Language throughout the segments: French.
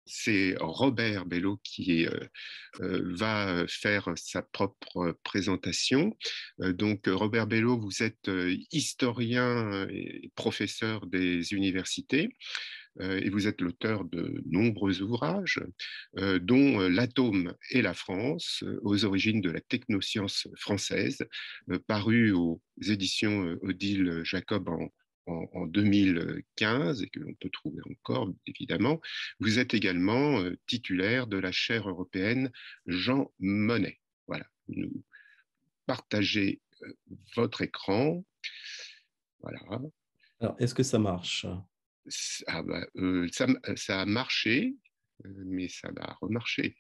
c'est Robert Bello qui va faire sa propre présentation. Donc, Robert Bello, vous êtes historien et professeur des universités et vous êtes l'auteur de nombreux ouvrages, dont L'atome et la France, aux origines de la technoscience française, paru aux éditions Odile Jacob en 2015 et que l'on peut trouver encore, évidemment. Vous êtes également titulaire de la chaire européenne Jean Monnet. Voilà, vous partagez votre écran. Voilà. Alors, est-ce que ça marche? Ah bah, ça a marché, mais ça va remarcher.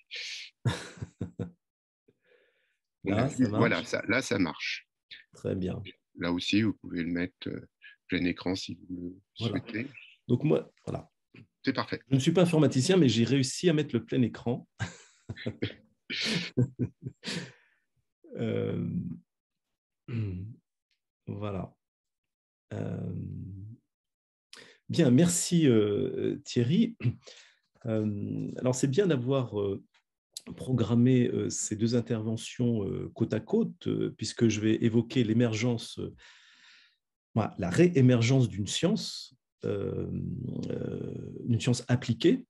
Là, ça Voilà, marche? là, ça marche. Très bien. Là aussi, vous pouvez le mettre plein écran si vous le Voilà. souhaitez. Donc moi, voilà. C'est parfait. Je ne suis pas informaticien, mais j'ai réussi à mettre le plein écran. Euh, voilà. Euh, bien, merci Thierry. Alors c'est bien d'avoir programmé ces deux interventions côte à côte, puisque je vais évoquer l'émergence, voilà, la réémergence d'une science appliquée,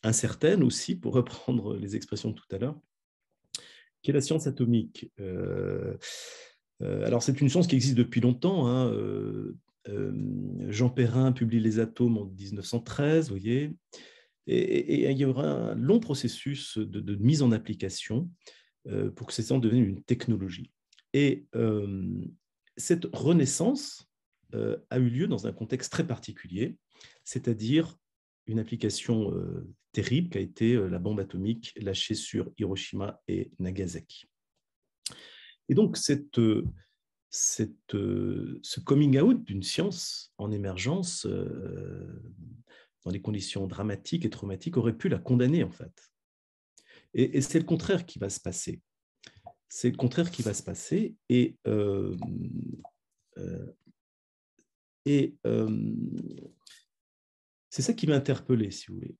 incertaine aussi, pour reprendre les expressions de tout à l'heure, qui est la science atomique. Alors, c'est une science qui existe depuis longtemps. Hein. Jean Perrin publie Les atomes en 1913, vous voyez. Et il y aura un long processus de mise en application pour que ces sciences deviennent une technologie. Et cette renaissance a eu lieu dans un contexte très particulier, c'est-à-dire une application terrible qui a été la bombe atomique lâchée sur Hiroshima et Nagasaki. Et donc, ce coming out d'une science en émergence dans des conditions dramatiques et traumatiques aurait pu la condamner, en fait. Et c'est le contraire qui va se passer. C'est le contraire qui va se passer. C'est ça qui m'a interpellé, si vous voulez.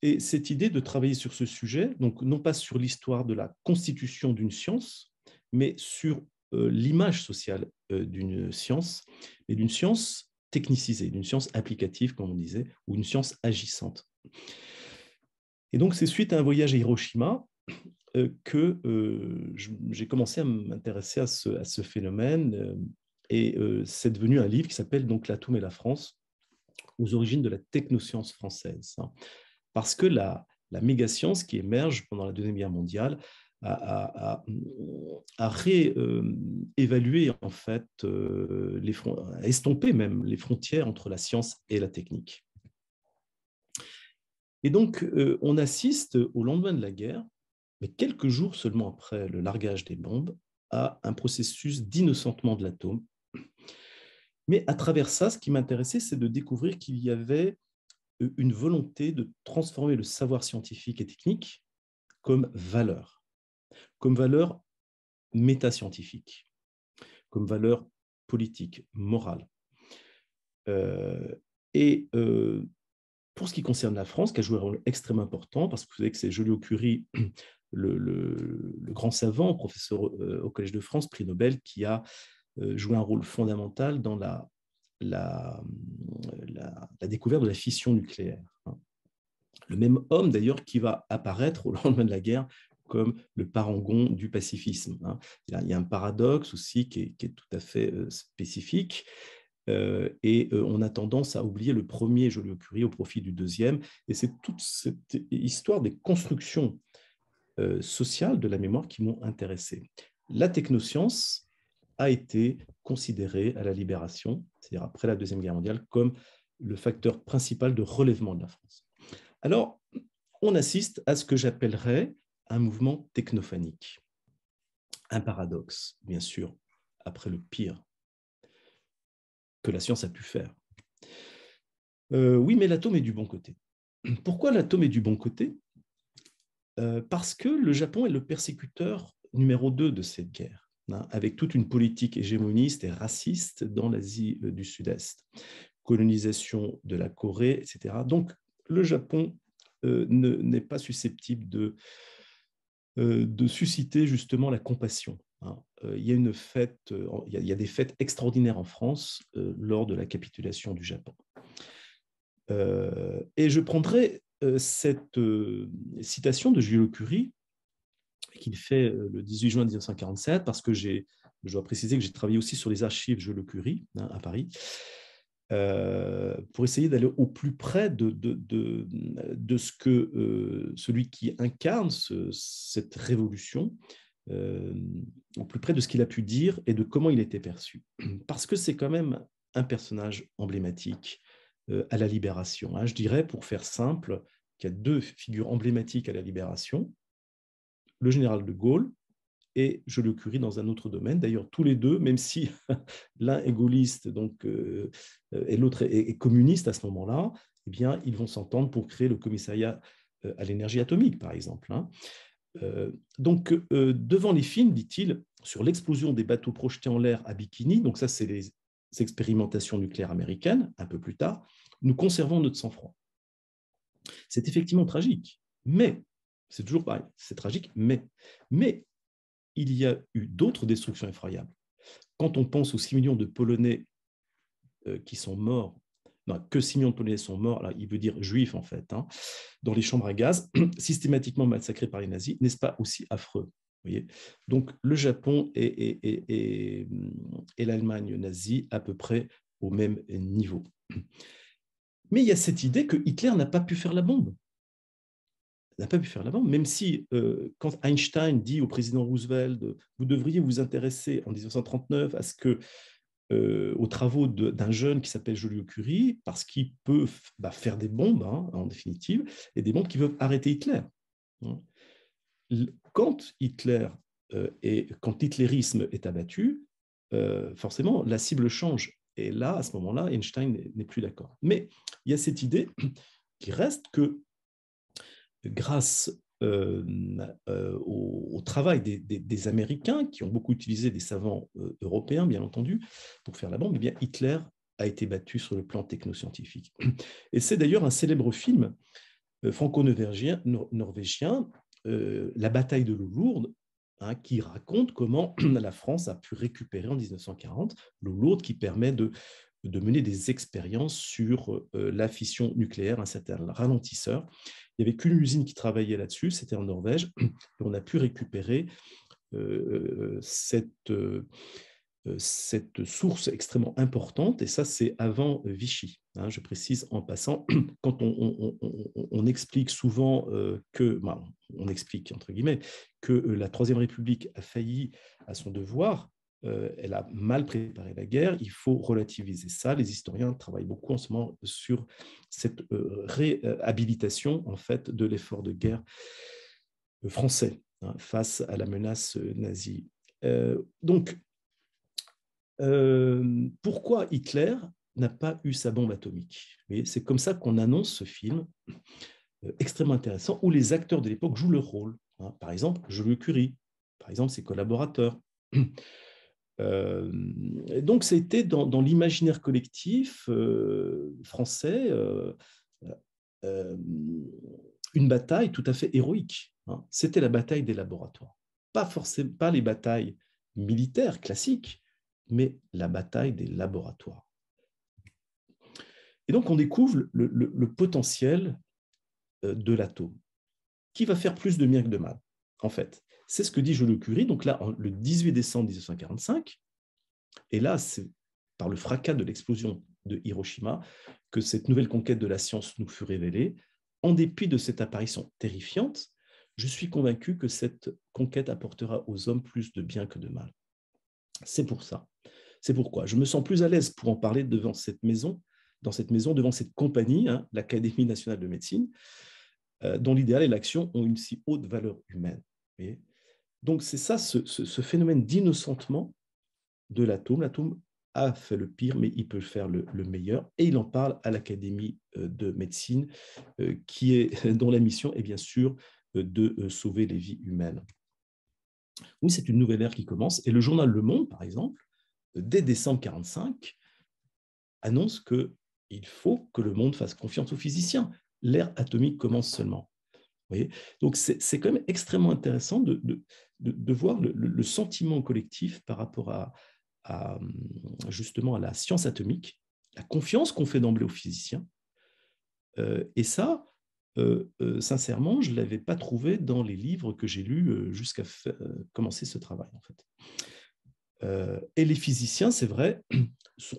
Et cette idée de travailler sur ce sujet, donc non pas sur l'histoire de la constitution d'une science, mais sur l'image sociale d'une science, mais d'une science technicisée, d'une science applicative, comme on disait, ou une science agissante. Et donc, c'est suite à un voyage à Hiroshima que j'ai commencé à m'intéresser à ce phénomène. Et c'est devenu un livre qui s'appelle donc L'atome et la France, aux origines de la technoscience française. Parce que la mégascience qui émerge pendant la Deuxième Guerre mondiale a réévalué, en fait, a estompé même les frontières entre la science et la technique. Et donc, on assiste au lendemain de la guerre, mais quelques jours seulement après le largage des bombes, à un processus d'innocentement de l'atome. Mais à travers ça, ce qui m'intéressait, c'est de découvrir qu'il y avait une volonté de transformer le savoir scientifique et technique comme valeur métascientifique, comme valeur politique, morale. Et pour ce qui concerne la France, qui a joué un rôle extrêmement important, parce que vous savez que c'est Joliot-Curie, le grand savant, professeur au Collège de France, prix Nobel, qui a joué un rôle fondamental dans la découverte de la fission nucléaire. Le même homme, d'ailleurs, qui va apparaître au lendemain de la guerre comme le parangon du pacifisme. Il y a un paradoxe aussi qui est tout à fait spécifique. Et on a tendance à oublier le premier Joliot-Curie au profit du deuxième. Et c'est toute cette histoire des constructions sociales de la mémoire qui m'ont intéressé. La technoscience a été considérée à la Libération, c'est-à-dire après la Deuxième Guerre mondiale, comme le facteur principal de relèvement de la France. Alors, on assiste à ce que j'appellerais un mouvement technophanique. Un paradoxe, bien sûr, après le pire que la science a pu faire. Oui, mais l'atome est du bon côté. Pourquoi l'atome est du bon côté ? Parce que le Japon est le persécuteur numéro 2 de cette guerre, avec toute une politique hégémoniste et raciste dans l'Asie du Sud-Est, colonisation de la Corée, etc. Donc, le Japon n'est pas susceptible de susciter justement la compassion. Hein. Il y a une fête, il y a des fêtes extraordinaires en France lors de la capitulation du Japon. Et je prendrai cette citation de Jules Curie qu'il fait le 18 juin 1947, parce que je dois préciser que j'ai travaillé aussi sur les archives Jules Curie à Paris, pour essayer d'aller au plus près de ce que celui qui incarne cette révolution, au plus près de ce qu'il a pu dire et de comment il était perçu. Parce que c'est quand même un personnage emblématique à la Libération. Hein. Je dirais, pour faire simple, qu'il y a deux figures emblématiques à la Libération, le général de Gaulle et Jules Curie dans un autre domaine. D'ailleurs, tous les deux, même si l'un est gaulliste donc, et l'autre est communiste à ce moment-là, eh bien, ils vont s'entendre pour créer le commissariat à l'énergie atomique, par exemple. Hein. Donc, devant les films, dit-il, sur l'explosion des bateaux projetés en l'air à Bikini, donc ça, c'est les expérimentations nucléaires américaines, un peu plus tard, nous conservons notre sang-froid. C'est effectivement tragique, mais, c'est toujours pareil, c'est tragique, mais il y a eu d'autres destructions effroyables. Quand on pense aux 6 millions de Polonais qui sont morts, non, que 6 millions de Polonais sont morts, là, il veut dire juifs en fait, hein, dans les chambres à gaz, systématiquement massacrés par les nazis, n'est-ce pas aussi affreux? Voyez, donc le Japon et l'Allemagne nazie à peu près au même niveau. Mais il y a cette idée que Hitler n'a pas pu faire la bombe. N'a pas pu faire la bombe, même si quand Einstein dit au président Roosevelt vous devriez vous intéresser en 1939 à ce que aux travaux d'un jeune qui s'appelle Joliot Curie, parce qu'il peut faire des bombes, hein, en définitive, et des bombes qui peuvent arrêter Hitler. Quand quand l'hitlérisme est abattu, forcément, la cible change. Et là, à ce moment-là, Einstein n'est plus d'accord. Mais il y a cette idée qui reste que grâce au travail des Américains, qui ont beaucoup utilisé des savants européens, bien entendu, pour faire la bombe, eh bien, Hitler a été battu sur le plan technoscientifique. Et c'est d'ailleurs un célèbre film franco-norvégien, La bataille de l'eau lourde, hein, qui raconte comment la France a pu récupérer en 1940 l'eau lourde qui permet de mener des expériences sur la fission nucléaire, un certain ralentisseur. Il n'y avait qu'une usine qui travaillait là-dessus, c'était en Norvège, et on a pu récupérer cette source extrêmement importante, et ça, c'est avant Vichy. Hein, je précise en passant, quand on explique souvent on explique, entre guillemets, que la Troisième République a failli à son devoir, elle a mal préparé la guerre, il faut relativiser ça. Les historiens travaillent beaucoup en ce moment sur cette réhabilitation en fait, de l'effort de guerre français, hein, face à la menace nazie. Donc, pourquoi Hitler n'a pas eu sa bombe atomique? C'est comme ça qu'on annonce ce film extrêmement intéressant où les acteurs de l'époque jouent leur rôle. Hein. Par exemple, Jules Curie, par exemple, ses collaborateurs. Donc, c'était dans l'imaginaire collectif français une bataille tout à fait héroïque. Hein. C'était la bataille des laboratoires. Pas les batailles militaires classiques, mais la bataille des laboratoires. Et donc, on découvre le potentiel de l'atome, qui va faire plus de bien que de mal, en fait. C'est ce que dit Jules Curie, donc là, le 18 décembre 1945, et là, c'est par le fracas de l'explosion de Hiroshima que cette nouvelle conquête de la science nous fut révélée. En dépit de cette apparition terrifiante, je suis convaincu que cette conquête apportera aux hommes plus de bien que de mal. C'est pour ça. C'est pourquoi je me sens plus à l'aise pour en parler devant cette maison, devant cette compagnie, hein, l'Académie nationale de médecine, dont l'idéal et l'action ont une si haute valeur humaine. Donc c'est ça, ce phénomène d'innocentement de l'atome. L'atome a fait le pire, mais il peut faire le meilleur. Et il en parle à l'Académie de médecine, dont la mission est bien sûr de sauver les vies humaines. Oui, c'est une nouvelle ère qui commence. Et le journal Le Monde, par exemple, dès décembre 1945, annonce qu'il faut que le monde fasse confiance aux physiciens. l'ère atomique commence seulement. Vous voyez, donc, c'est quand même extrêmement intéressant de voir le sentiment collectif par rapport justement à la science atomique, la confiance qu'on fait d'emblée aux physiciens. Et ça, sincèrement, je ne l'avais pas trouvé dans les livres que j'ai lus jusqu'à commencer ce travail, en fait. Et les physiciens, c'est vrai,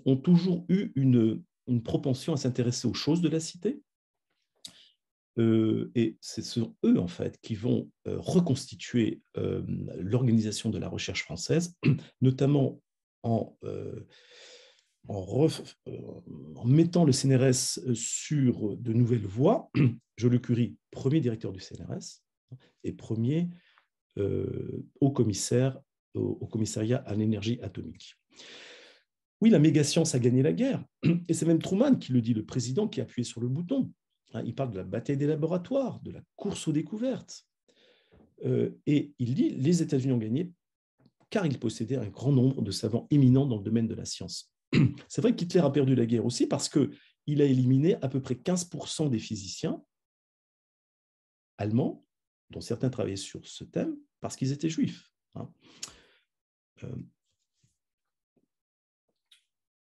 ont toujours eu une propension à s'intéresser aux choses de la cité. Et ce sont eux, en fait, qui vont reconstituer l'organisation de la recherche française, notamment en mettant le CNRS sur de nouvelles voies. Joliot-Curie, premier directeur du CNRS et premier haut commissaire au commissariat à l'énergie atomique. Oui, la méga-science a gagné la guerre, et c'est même Truman qui le dit, le président qui a appuyé sur le bouton. Il parle de la bataille des laboratoires, de la course aux découvertes. Et il dit les États-Unis ont gagné car ils possédaient un grand nombre de savants éminents dans le domaine de la science. C'est vrai qu'Hitler a perdu la guerre aussi parce qu'il a éliminé à peu près 15% des physiciens allemands, dont certains travaillaient sur ce thème, parce qu'ils étaient juifs.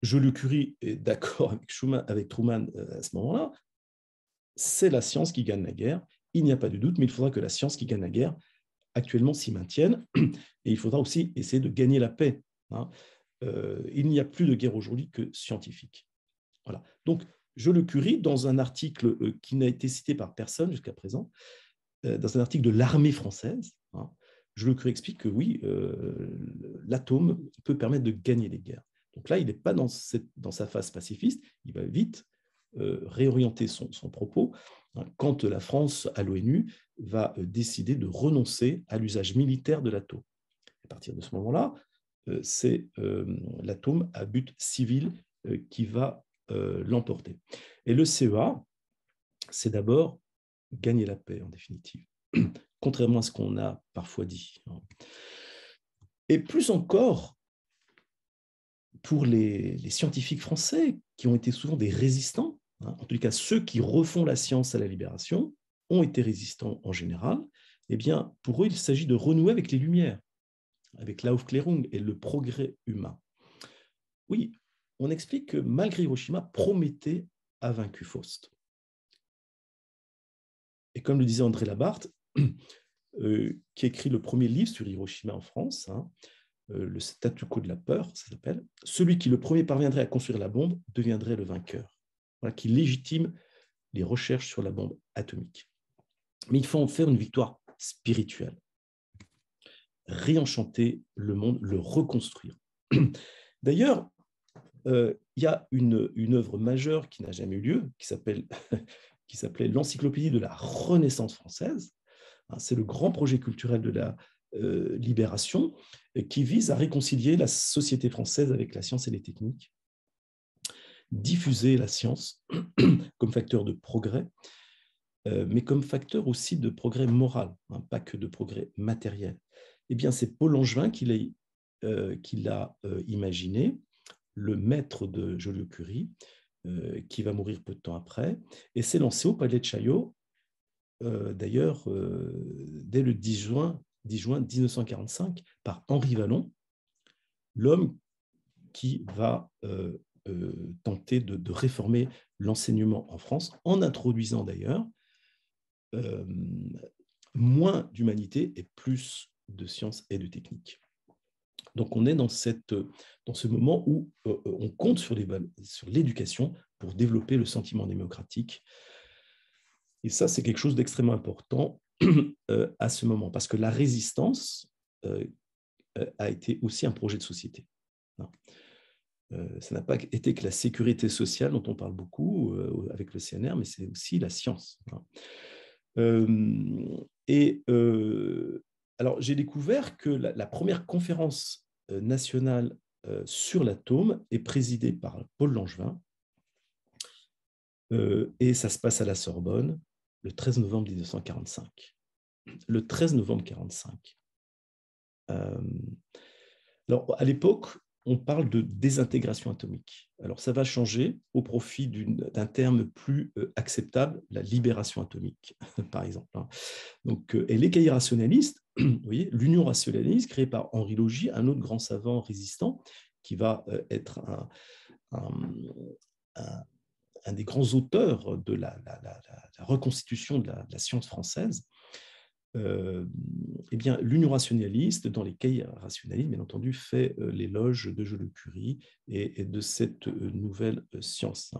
Joliot-Curie est d'accord avec Truman à ce moment-là. C'est la science qui gagne la guerre, il n'y a pas de doute, mais il faudra que la science qui gagne la guerre actuellement s'y maintienne, et il faudra aussi essayer de gagner la paix. Il n'y a plus de guerre aujourd'hui que scientifique. Voilà. Donc, Joliot-Curie, dans un article qui n'a été cité par personne jusqu'à présent, dans un article de l'armée française, Joliot-Curie explique que oui, l'atome peut permettre de gagner les guerres. Donc là, il n'est pas dans sa phase pacifiste, il va vite réorienter son propos quand la France, à l'ONU, va décider de renoncer à l'usage militaire de l'atome. À partir de ce moment-là, c'est l'atome à but civil qui va l'emporter. Et le CEA, c'est d'abord gagner la paix, en définitive, contrairement à ce qu'on a parfois dit. Et plus encore, pour les scientifiques français, qui ont été souvent des résistants, en tout cas ceux qui refont la science à la Libération, ont été résistants en général, eh bien, pour eux, il s'agit de renouer avec les Lumières, avec l'Aufklärung et le progrès humain. Oui, on explique que malgré Hiroshima, Prométhée a vaincu Faust. Et comme le disait André Labarthe, qui écrit le premier livre sur Hiroshima en France, le statu quo de la peur, ça s'appelle, celui qui le premier parviendrait à construire la bombe deviendrait le vainqueur. Voilà, qui légitime les recherches sur la bombe atomique. Mais il faut en faire une victoire spirituelle. Réenchanter le monde, le reconstruire. D'ailleurs, il y a une œuvre majeure qui n'a jamais eu lieu, qui s'appelait l'Encyclopédie de la Renaissance française. C'est le grand projet culturel de la Libération qui vise à réconcilier la société française avec la science et les techniques, diffuser la science comme facteur de progrès, mais comme facteur aussi de progrès moral, pas que de progrès matériel. Eh bien, c'est Paul Langevin qui l'a imaginé, le maître de Joliot-Curie, qui va mourir peu de temps après, et s'est lancé au Palais de Chaillot, d'ailleurs, dès le 10 juin 1945, par Henri Vallon, l'homme qui va tenter de réformer l'enseignement en France, en introduisant d'ailleurs moins d'humanité et plus de sciences et de techniques. Donc on est dans ce moment où on compte sur l'éducation pour développer le sentiment démocratique. Et ça, c'est quelque chose d'extrêmement important à ce moment, parce que la résistance a été aussi un projet de société. Ça n'a pas été que la sécurité sociale dont on parle beaucoup avec le CNR, mais c'est aussi la science. Alors, j'ai découvert que la première conférence nationale sur l'atome est présidée par Paul Langevin, et ça se passe à la Sorbonne le 13 novembre 1945. Le 13 novembre 1945. Alors, à l'époque, on parle de désintégration atomique. Alors, ça va changer au profit d'un terme plus acceptable, la libération atomique, par exemple. Donc, et les cahiers rationalistes, vous voyez, l'Union rationaliste, créée par Henri Logis, un autre grand savant résistant, qui va être un des grands auteurs de la reconstitution de la science française, eh bien, l'Union rationaliste, dans les cahiers rationalistes, bien entendu, fait l'éloge de Joliot-Curie et de cette nouvelle science.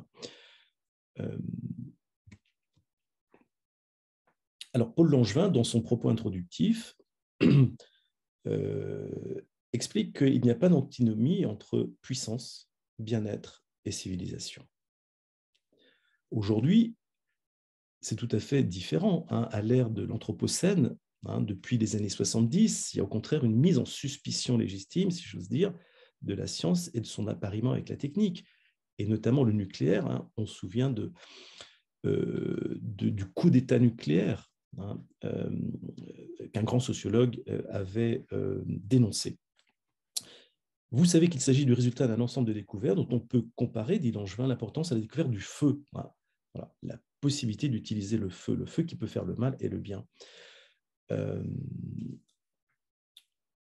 Alors, Paul Langevin, dans son propos introductif, explique qu'il n'y a pas d'antinomie entre puissance, bien-être et civilisation. Aujourd'hui, c'est tout à fait différent. À l'ère de l'Anthropocène, depuis les années 70, il y a au contraire une mise en suspicion légitime, si j'ose dire, de la science et de son appariement avec la technique, et notamment le nucléaire. On se souvient du coup d'État nucléaire qu'un grand sociologue avait dénoncé. Vous savez qu'il s'agit du résultat d'un ensemble de découvertes dont on peut comparer, dit Langevin, l'importance à la découverte du feu. Voilà, la possibilité d'utiliser le feu qui peut faire le mal et le bien.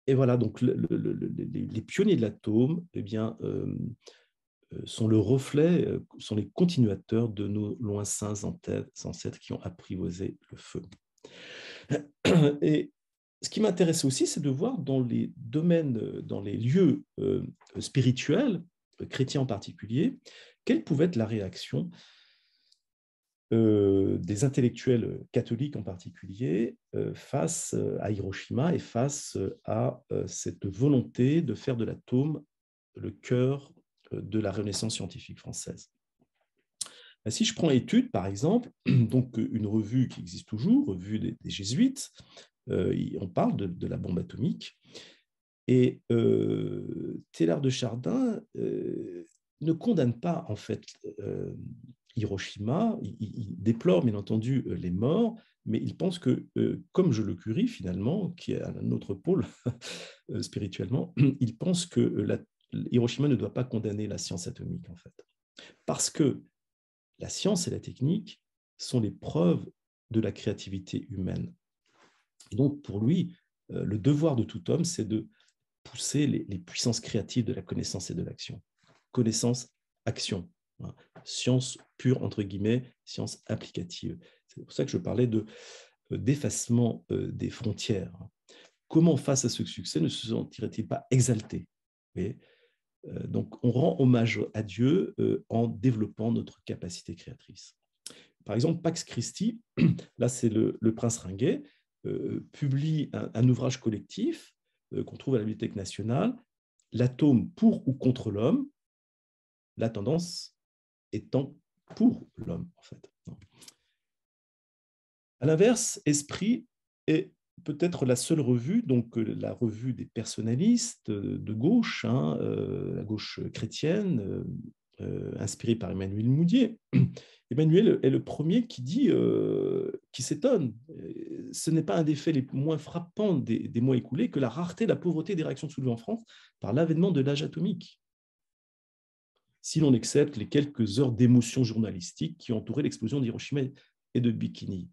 Et voilà, donc les pionniers de l'atome, eh bien, sont le reflet, sont les continuateurs de nos lointains ancêtres qui ont apprivoisé le feu. Et ce qui m'intéresse aussi, c'est de voir dans les domaines, dans les lieux spirituels, chrétiens en particulier, quelle pouvait être la réaction des intellectuels catholiques en particulier face à Hiroshima et face à cette volonté de faire de l'atome le cœur de la Renaissance scientifique française. Si je prends Études, par exemple, donc une revue qui existe toujours, revue des jésuites, on parle de la bombe atomique, et Teilhard de Chardin ne condamne pas en fait Hiroshima, il déplore bien entendu les morts, mais il pense que, comme Joliot-Curie finalement, qui est un autre pôle spirituellement, il pense que Hiroshima ne doit pas condamner la science atomique en fait, parce que la science et la technique sont les preuves de la créativité humaine. Et donc pour lui, le devoir de tout homme, c'est de pousser les puissances créatives de la connaissance et de l'action. Connaissance, action. Science pure, entre guillemets, science applicative. C'est pour ça que je parlais d'effacement des frontières. Comment, face à ce succès, ne se sentirait-il pas exalté? Donc, on rend hommage à Dieu en développant notre capacité créatrice. Par exemple, Pax Christi, là c'est le prince Ringuet, publie un ouvrage collectif qu'on trouve à la Bibliothèque nationale, L'atome pour ou contre l'homme, la tendance étant pour l'homme, en fait. À l'inverse, Esprit est peut-être la seule revue, donc la revue des personnalistes de gauche, la gauche chrétienne, inspirée par Emmanuel Moudier. Emmanuel est le premier qui dit, qui s'étonne. Ce n'est pas un des faits les moins frappants des mois écoulés que la rareté, la pauvreté des réactions soulevées en France par l'avènement de l'âge atomique, si l'on accepte les quelques heures d'émotion journalistique qui ont entouré l'explosion d'Hiroshima et de Bikini.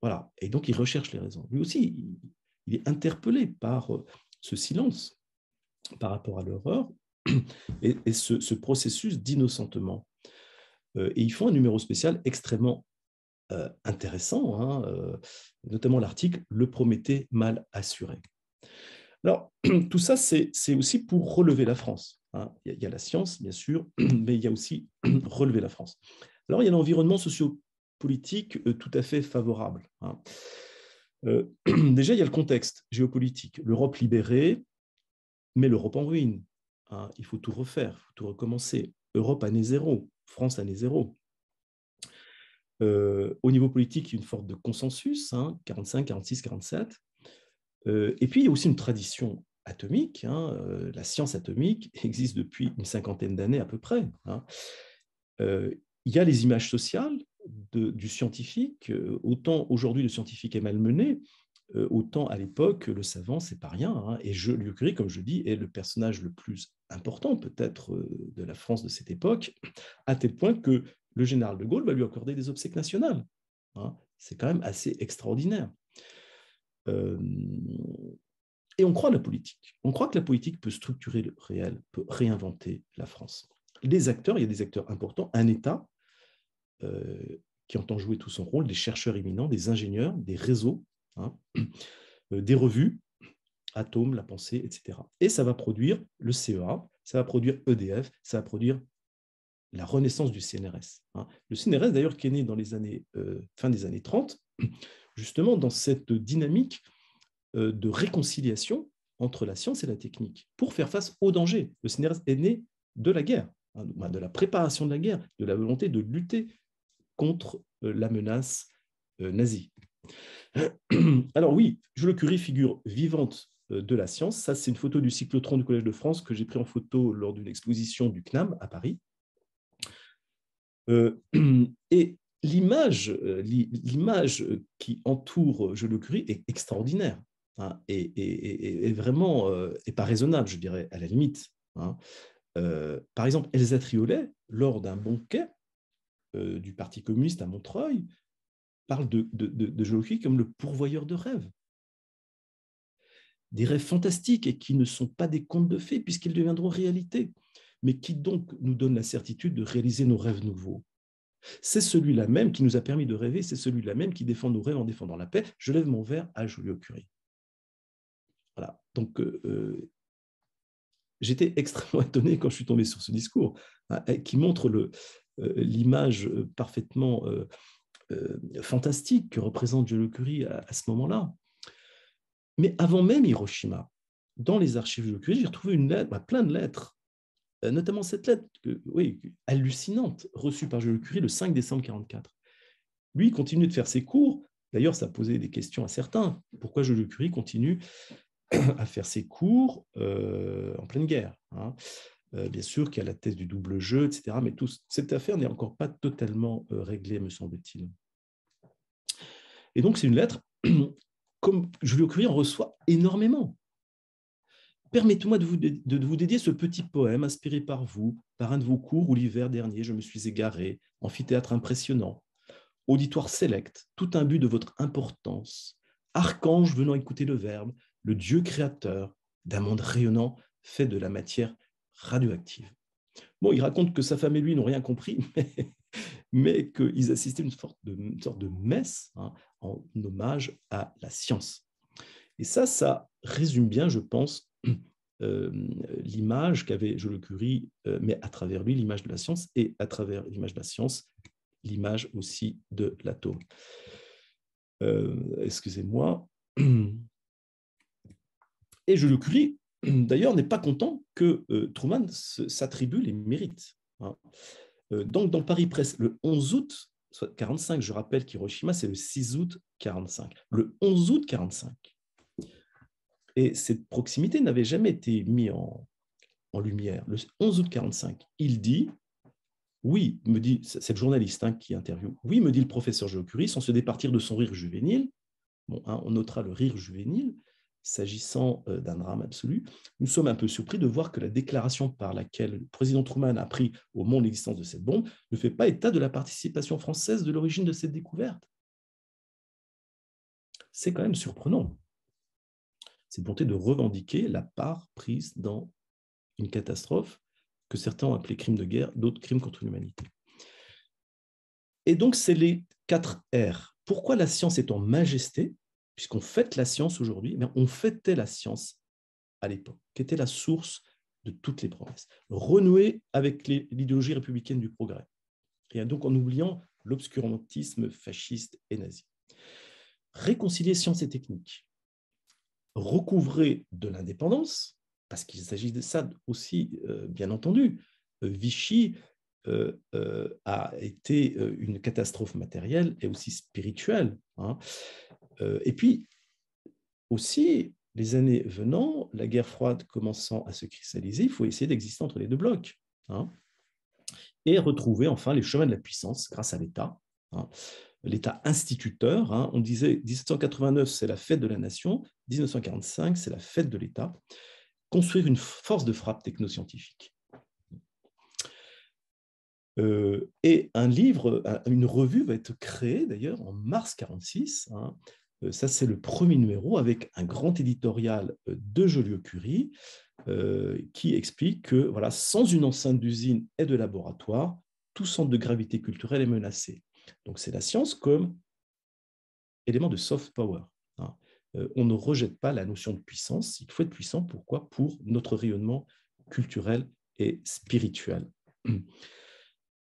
Voilà. Et donc, il recherche les raisons. Lui aussi, il est interpellé par ce silence par rapport à l'horreur et ce processus d'innocentement. Et ils font un numéro spécial extrêmement intéressant, notamment l'article « Le Prométhée mal assuré ». Alors, tout ça, c'est aussi pour relever la France. Il y a la science, bien sûr, mais il y a aussi relever la France. Alors, il y a l'environnement sociopolitique tout à fait favorable. Déjà, il y a le contexte géopolitique. L'Europe libérée, mais l'Europe en ruine. Il faut tout refaire, il faut tout recommencer. Europe année zéro, France année zéro. Au niveau politique, il y a une forme de consensus, 45, 46, 47. Et puis, il y a aussi une tradition atomique. La science atomique existe depuis une cinquantaine d'années à peu près. Il y a les images sociales du scientifique. Autant aujourd'hui, le scientifique est malmené, autant à l'époque, le savant, c'est pas rien. Hein, et Joliot-Curie, comme je dis, est le personnage le plus important peut-être de la France de cette époque, à tel point que le général de Gaulle va lui accorder des obsèques nationales. Hein, c'est quand même assez extraordinaire. Et on croit à la politique. On croit que la politique peut structurer le réel, peut réinventer la France. Les acteurs, il y a des acteurs importants, un État qui entend jouer tout son rôle, des chercheurs éminents, des ingénieurs, des réseaux, hein, des revues, Atome, La Pensée, etc. Et ça va produire le CEA, ça va produire EDF, ça va produire la renaissance du CNRS. Hein. Le CNRS, d'ailleurs, qui est né dans les années, fin des années 30, justement dans cette dynamique de réconciliation entre la science et la technique pour faire face aux dangers. Le CNRS est né de la guerre, hein, de la préparation de la guerre, de la volonté de lutter contre la menace nazie. Alors oui, Joliot-Curie, figure vivante de la science. Ça, c'est une photo du cyclotron du Collège de France que j'ai pris en photo lors d'une exposition du CNAM à Paris. Et l'image qui entoure Joliot-Curie est extraordinaire, hein, et vraiment et pas raisonnable, je dirais, à la limite. Hein. Par exemple, Elsa Triolet, lors d'un banquet du Parti communiste à Montreuil, parle de Joliot-Curie comme le pourvoyeur de rêves. Des rêves fantastiques et qui ne sont pas des contes de fées puisqu'ils deviendront réalité, mais qui donc nous donnent la certitude de réaliser nos rêves nouveaux. C'est celui-là même qui nous a permis de rêver, c'est celui-là même qui défend nos rêves en défendant la paix. Je lève mon verre à Joliot-Curie. Voilà. Donc, j'étais extrêmement étonné quand je suis tombé sur ce discours, hein, qui montre l'image parfaitement fantastique que représente Joliot-Curie à ce moment-là. Mais avant même Hiroshima, dans les archives de Joliot-Curie, j'ai retrouvé une lettre, plein de lettres, notamment cette lettre hallucinante reçue par Joliot-Curie le 5 décembre 1944. Lui, il continue de faire ses cours. D'ailleurs, ça posait des questions à certains. Pourquoi Joliot-Curie continue à faire ses cours en pleine guerre, hein. Bien sûr qu'il y a la thèse du double jeu, etc. Mais cette affaire n'est encore pas totalement réglée, me semble-t-il. Et donc, c'est une lettre, comme Joliot-Curie en reçoit énormément. Permettez-moi de vous dédier ce petit poème inspiré par vous, par un de vos cours où l'hiver dernier, je me suis égaré, amphithéâtre impressionnant, auditoire sélect, tout imbu de votre importance, archange venant écouter le Verbe, le Dieu créateur d'un monde rayonnant fait de la matière radioactive. Bon, il raconte que sa femme et lui n'ont rien compris, mais qu'ils assistaient à une sorte de messe, hein, en hommage à la science. Et ça résume bien, je pense, l'image qu'avait Joliot-Curie, mais à travers lui, l'image de la science, et à travers l'image de la science, l'image aussi de l'atome. Excusez-moi. Et Joliot-Curie, d'ailleurs, n'est pas content que Truman s'attribue les mérites. Hein. Donc, dans Paris Presse, le 11 août 1945, je rappelle qu'Hiroshima, c'est le 6 août 1945. Le 11 août 1945. Et cette proximité n'avait jamais été mise en lumière. Le 11 août 1945, il dit, oui, me dit cette journaliste, hein, qui interviewe, oui, me dit le professeur Joliot-Curie, sans se départir de son rire juvénile. Bon, hein, on notera le rire juvénile, s'agissant d'un drame absolu. Nous sommes un peu surpris de voir que la déclaration par laquelle le président Truman a appris au monde l'existence de cette bombe ne fait pas état de la participation française de l'origine de cette découverte. C'est quand même surprenant. Cette volonté de revendiquer la part prise dans une catastrophe que certains ont appelé crime de guerre, d'autres crimes contre l'humanité. Et donc, c'est les 4 R. Pourquoi la science est en majesté? Puisqu'on fête la science aujourd'hui, mais on fêtait la science à l'époque, qui était la source de toutes les promesses. Renouer avec l'idéologie républicaine du progrès. Et donc en oubliant l'obscurantisme fasciste et nazi. Réconcilier science et technique. Recouvrer de l'indépendance, parce qu'il s'agit de ça aussi, bien entendu. Vichy a été une catastrophe matérielle et aussi spirituelle. Hein. Et puis, aussi, les années venant, la guerre froide commençant à se cristalliser, il faut essayer d'exister entre les deux blocs. Hein, et retrouver enfin les chemins de la puissance grâce à l'État. Hein, l'État instituteur. On disait 1789, c'est la fête de la nation, 1945, c'est la fête de l'État. Construire une force de frappe technoscientifique. Et un livre, une revue va être créée d'ailleurs en mars 1946. Ça, c'est le premier numéro avec un grand éditorial de Joliot-Curie qui explique que voilà, sans une enceinte d'usine et de laboratoire, tout centre de gravité culturelle est menacé. Donc, c'est la science comme élément de soft power. On ne rejette pas la notion de puissance. Il faut être puissant. Pourquoi? Pour notre rayonnement culturel et spirituel.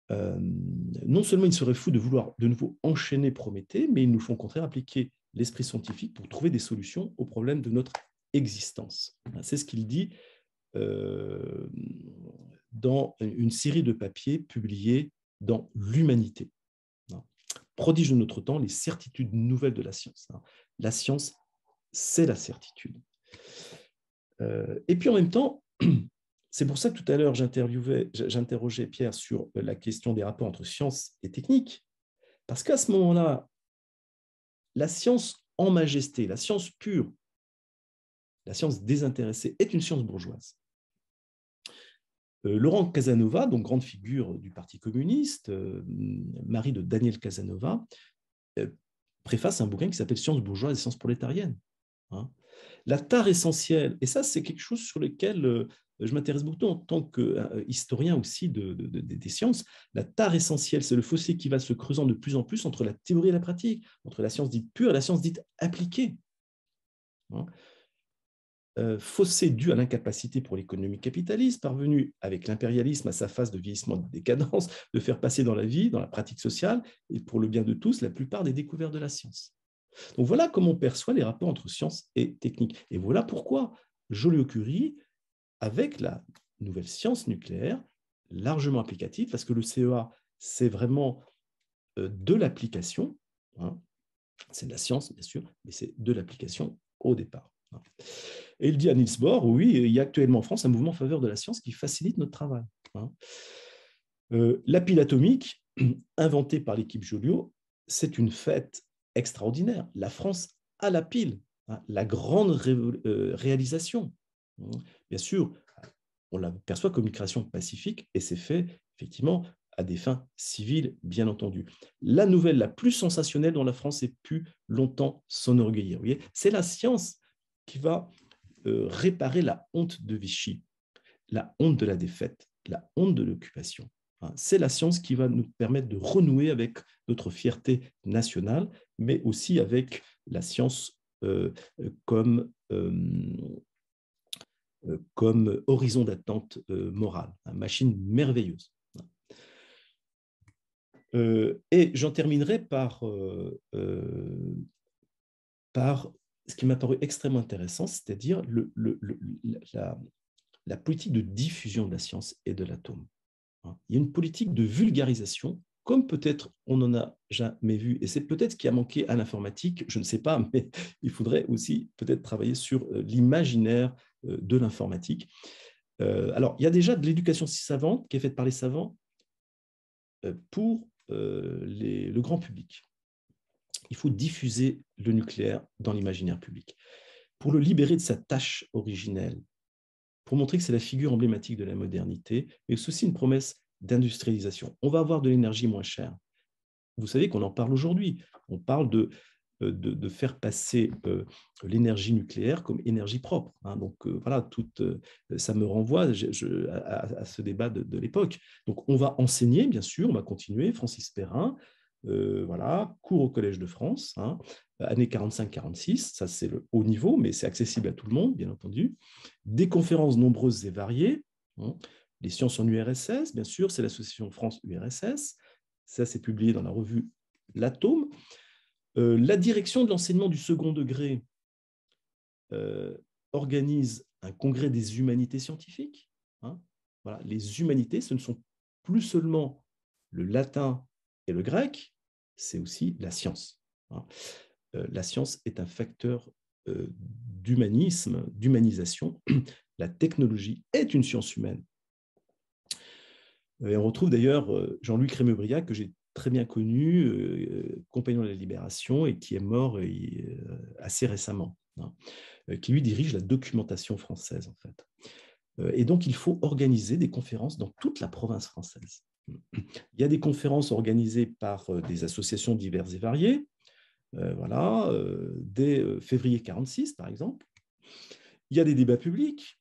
Non seulement il serait fou de vouloir de nouveau enchaîner Prométhée, mais ils nous font au contraire appliquer l'esprit scientifique pour trouver des solutions aux problèmes de notre existence. C'est ce qu'il dit dans une série de papiers publiés dans l'Humanité. Prodige de notre temps, les certitudes nouvelles de la science. La science, c'est la certitude. Et puis en même temps, c'est pour ça que tout à l'heure, j'interrogeais Pierre sur la question des rapports entre science et technique, parce qu'à ce moment-là, la science en majesté, la science pure, la science désintéressée est une science bourgeoise. Laurent Casanova, donc grande figure du Parti communiste, mari de Daniel Casanova, préface un bouquin qui s'appelle « Sciences bourgeoises et sciences prolétariennes ». La tare essentielle, et ça c'est quelque chose sur lequel je m'intéresse beaucoup en tant qu'historien aussi des sciences, la tare essentielle, c'est le fossé qui va se creusant de plus en plus entre la théorie et la pratique, entre la science dite pure et la science dite appliquée. Fossé dû à l'incapacité pour l'économie capitaliste, parvenue avec l'impérialisme à sa phase de vieillissement et de décadence, de faire passer dans la vie, dans la pratique sociale, et pour le bien de tous, la plupart des découvertes de la science. Donc voilà comment on perçoit les rapports entre science et technique. Et voilà pourquoi Joliot-Curie, avec la nouvelle science nucléaire, largement applicative, parce que le CEA, c'est vraiment de l'application, c'est de la science, bien sûr, mais c'est de l'application au départ. Et il dit à Niels Bohr, oui, il y a actuellement en France un mouvement en faveur de la science qui facilite notre travail. La pile atomique, inventée par l'équipe Joliot, c'est une fête extraordinaire. La France a la pile, la grande réalisation. Bien sûr, on la perçoit comme une création pacifique et c'est fait effectivement à des fins civiles, bien entendu. La nouvelle la plus sensationnelle dont la France ait pu longtemps s'enorgueillir. C'est la science qui va réparer la honte de Vichy, la honte de la défaite, la honte de l'occupation. C'est la science qui va nous permettre de renouer avec notre fierté nationale, mais aussi avec la science comme horizon d'attente morale, une machine merveilleuse. Et j'en terminerai par ce qui m'a paru extrêmement intéressant, c'est-à-dire la politique de diffusion de la science et de l'atome. Il y a une politique de vulgarisation, comme peut-être on n'en a jamais vu, et c'est peut-être ce qui a manqué à l'informatique, je ne sais pas, mais il faudrait aussi peut-être travailler sur l'imaginaire de l'informatique. Alors, il y a déjà de l'éducation savante qui est faite par les savants pour le grand public. Il faut diffuser le nucléaire dans l'imaginaire public pour le libérer de sa tâche originelle, pour montrer que c'est la figure emblématique de la modernité, mais c'est aussi une promesse d'industrialisation. On va avoir de l'énergie moins chère. Vous savez qu'on en parle aujourd'hui. On parle de faire passer l'énergie nucléaire comme énergie propre. Donc voilà, ça me renvoie à ce débat de l'époque. Donc on va enseigner, bien sûr, on va continuer. Francis Perrin, voilà, cours au Collège de France, années 45-46, ça c'est le haut niveau, mais c'est accessible à tout le monde, bien entendu. Des conférences nombreuses et variées. Les sciences en URSS, bien sûr, c'est l'association France-URSS. Ça, c'est publié dans la revue L'Atome. La direction de l'enseignement du second degré organise un congrès des humanités scientifiques. Voilà, les humanités, ce ne sont plus seulement le latin et le grec, c'est aussi la science. La science est un facteur d'humanisme, d'humanisation. La technologie est une science humaine. Et on retrouve d'ailleurs Jean-Louis Crémeux-Briac, que j'ai très bien connu, compagnon de la Libération, et qui est mort assez récemment, hein, qui lui dirige la documentation française, en fait. Et donc, il faut organiser des conférences dans toute la province française. Il y a des conférences organisées par des associations diverses et variées, voilà, dès février 1946, par exemple. Il y a des débats publics.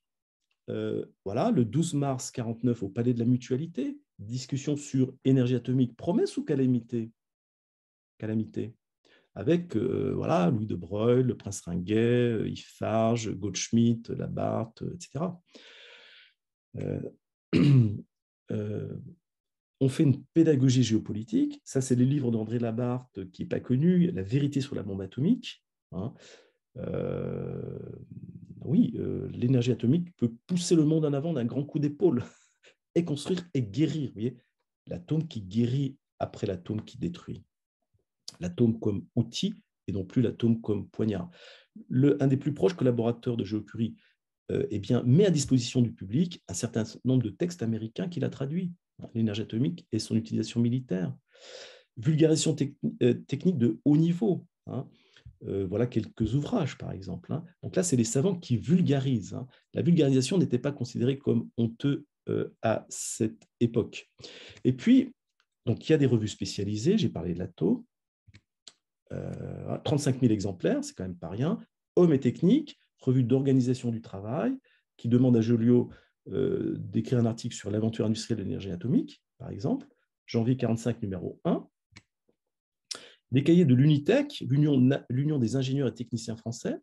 Voilà, le 12 mars 1949 au Palais de la Mutualité, discussion sur énergie atomique, promesse ou calamité? Calamité. Avec voilà, Louis de Broglie, le prince Ringuet, Yves Farge, Goldschmidt, Labarthe, etc. Euh, on fait une pédagogie géopolitique. Ça, c'est les livres d'André Labarthe, qui n'est pas connu, La vérité sur la bombe atomique. Hein. Oui, l'énergie atomique peut pousser le monde en avant d'un grand coup d'épaule et construire et guérir. Vous voyez, l'atome qui guérit après l'atome qui détruit. L'atome comme outil et non plus l'atome comme poignard. Un des plus proches collaborateurs de Joliot Curie eh bien, met à disposition du public un certain nombre de textes américains qu'il a traduits. L'énergie atomique et son utilisation militaire. Vulgarisation technique de haut niveau. Hein. Voilà quelques ouvrages, par exemple. Hein. Donc là, c'est les savants qui vulgarisent. Hein. La vulgarisation n'était pas considérée comme honteux à cette époque. Et puis, donc, il y a des revues spécialisées, j'ai parlé de l'ATO, 35 000 exemplaires, c'est quand même pas rien. Hommes et techniques, revue d'organisation du travail, qui demande à Joliot d'écrire un article sur l'aventure industrielle de l'énergie atomique, par exemple, janvier 1945, numéro 1. Des cahiers de l'UNITEC, l'Union des ingénieurs et techniciens français.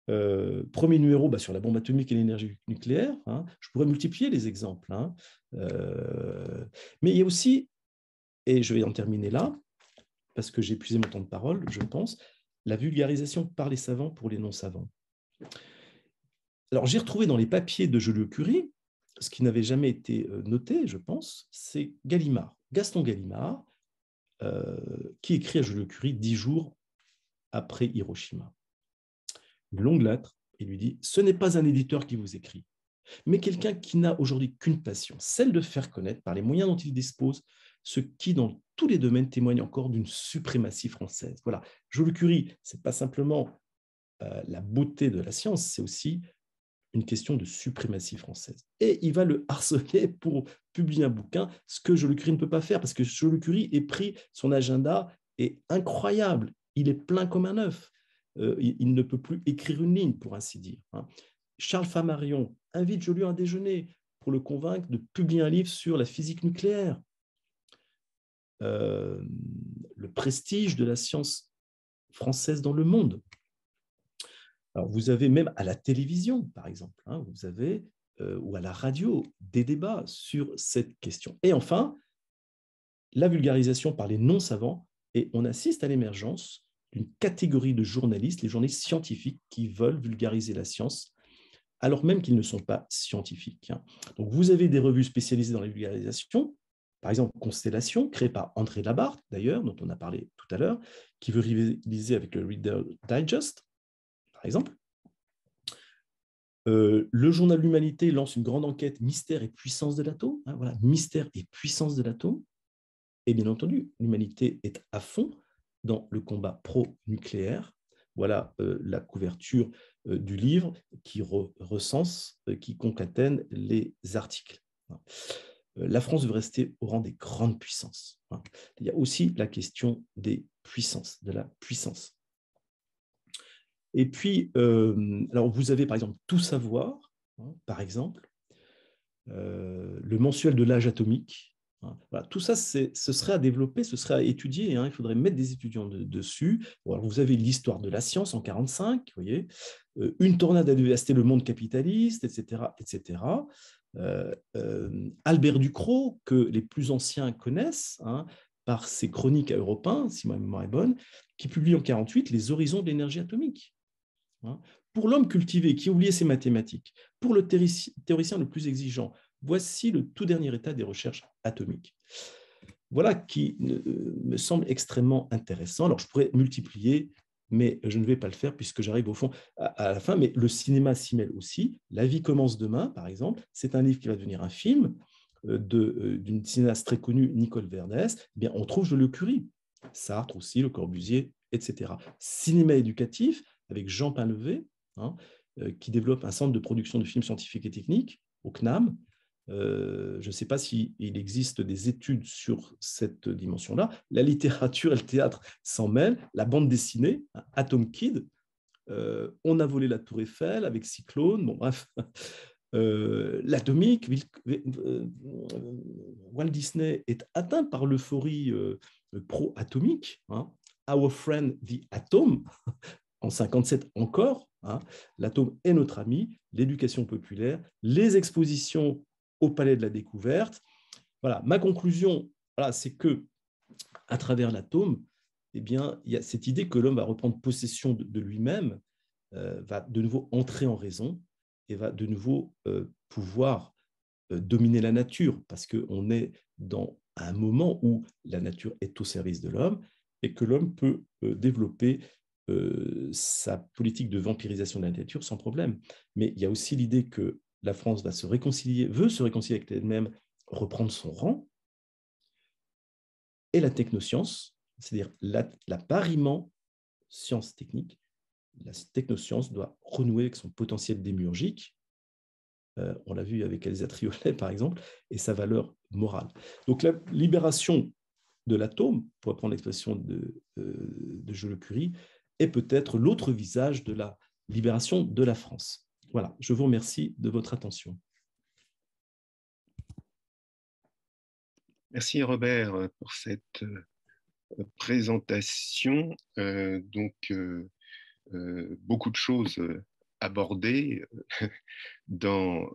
Premier numéro sur la bombe atomique et l'énergie nucléaire. Hein. Je pourrais multiplier les exemples. Hein. Mais il y a aussi, et je vais en terminer là, parce que j'ai épuisé mon temps de parole, je pense, la vulgarisation par les savants pour les non-savants. Alors, j'ai retrouvé dans les papiers de Joliot-Curie, ce qui n'avait jamais été noté, je pense, c'est Gallimard, Gaston Gallimard, qui écrit à Joliot-Curie 10 jours après Hiroshima. Une longue lettre, il lui dit « Ce n'est pas un éditeur qui vous écrit, mais quelqu'un qui n'a aujourd'hui qu'une passion, celle de faire connaître, par les moyens dont il dispose, ce qui, dans tous les domaines, témoigne encore d'une suprématie française. » Voilà, Joliot-Curie, ce n'est pas simplement la beauté de la science, c'est aussi une question de suprématie française. Et il va le harceler pour publier un bouquin, ce que Joliot-Curie ne peut pas faire, parce que Joliot-Curie est pris, son agenda est incroyable, il est plein comme un œuf. Il ne peut plus écrire une ligne, pour ainsi dire. Hein. Charles Flammarion invite Joliot à un déjeuner pour le convaincre de publier un livre sur la physique nucléaire. Le prestige de la science française dans le monde. Alors, vous avez même à la télévision, par exemple, hein, vous avez, ou à la radio, des débats sur cette question. Et enfin, la vulgarisation par les non-savants, et on assiste à l'émergence d'une catégorie de journalistes, les journalistes scientifiques, qui veulent vulgariser la science, alors même qu'ils ne sont pas scientifiques. Hein. Donc, vous avez des revues spécialisées dans la vulgarisation, par exemple Constellation, créée par André Labarthe, d'ailleurs, dont on a parlé tout à l'heure, qui veut rivaliser avec le Reader Digest, par exemple. Le journal L'Humanité lance une grande enquête Mystère et puissance de l'atome. Hein, voilà, Mystère et puissance de l'atome. Et bien entendu, l'Humanité est à fond dans le combat pro-nucléaire. Voilà la couverture du livre qui recense, qui concatène les articles. La France veut rester au rang des grandes puissances. Hein. Il y a aussi la question des puissances, de la puissance. Et puis, alors vous avez par exemple Tout savoir, hein, par exemple, le mensuel de l'âge atomique. Hein, voilà, tout ça, ce serait à développer, ce serait à étudier. Hein, il faudrait mettre des étudiants dessus. Bon, alors vous avez l'histoire de la science en 1945, vous voyez, une tornade a dévasté le monde capitaliste, etc., etc. Albert Ducrot, que les plus anciens connaissent, hein, par ses chroniques à Europe 1, si ma mémoire est bonne, qui publie en 1948 Les horizons de l'énergie atomique. Pour l'homme cultivé qui oubliait ses mathématiques, pour le théoricien le plus exigeant, voici le tout dernier état des recherches atomiques. Voilà qui me semble extrêmement intéressant. Alors, je pourrais multiplier, mais je ne vais pas le faire puisque j'arrive au fond à la fin. Mais le cinéma s'y mêle aussi. La vie commence demain, par exemple. C'est un livre qui va devenir un film. d'une cinéaste très connue, Nicole Vernès, eh bien, on trouve Joliot-Curie, Sartre aussi, Le Corbusier, etc. Cinéma éducatif, avec Jean Painlevé, hein, qui développe un centre de production de films scientifiques et techniques au CNAM. Je ne sais pas s'il existe des études sur cette dimension-là. La littérature et le théâtre s'en mêlent. La bande dessinée, Atom Kid, On a volé la Tour Eiffel avec Cyclone, bon bref. L'atomique, Walt Disney est atteint par l'euphorie pro-atomique. Hein. Our Friend the Atom, en 57 encore, hein, l'atome est notre ami, l'éducation populaire, les expositions au Palais de la Découverte. Voilà, ma conclusion, voilà, c'est que à travers l'atome, eh bien, il y a cette idée que l'homme va reprendre possession de lui-même, va de nouveau entrer en raison et va de nouveau pouvoir dominer la nature, parce qu'on est dans un moment où la nature est au service de l'homme et que l'homme peut développer sa politique de vampirisation de la nature sans problème. Mais il y a aussi l'idée que la France va se réconcilier, veut se réconcilier avec elle-même, reprendre son rang, et la technoscience, c'est-à-dire l'appariement science technique, la technoscience doit renouer avec son potentiel démiurgique, on l'a vu avec Elsa Triolet par exemple, et sa valeur morale. Donc la libération de l'atome, pour reprendre l'expression de Joliot-Curie, est peut-être l'autre visage de la libération de la France. Voilà, je vous remercie de votre attention. Merci Robert pour cette présentation. Beaucoup de choses abordées dans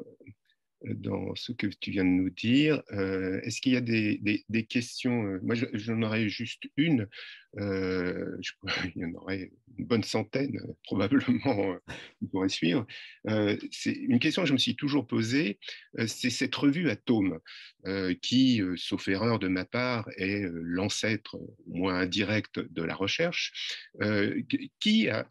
ce que tu viens de nous dire. Est-ce qu'il y a des questions? Moi, j'en aurais juste une. Il y en aurait une bonne centaine, probablement, qui pourraient suivre. C'est une question que je me suis toujours posée. C'est cette revue Atome, qui, sauf erreur de ma part, est l'ancêtre, au moins indirect, de la recherche. Qui a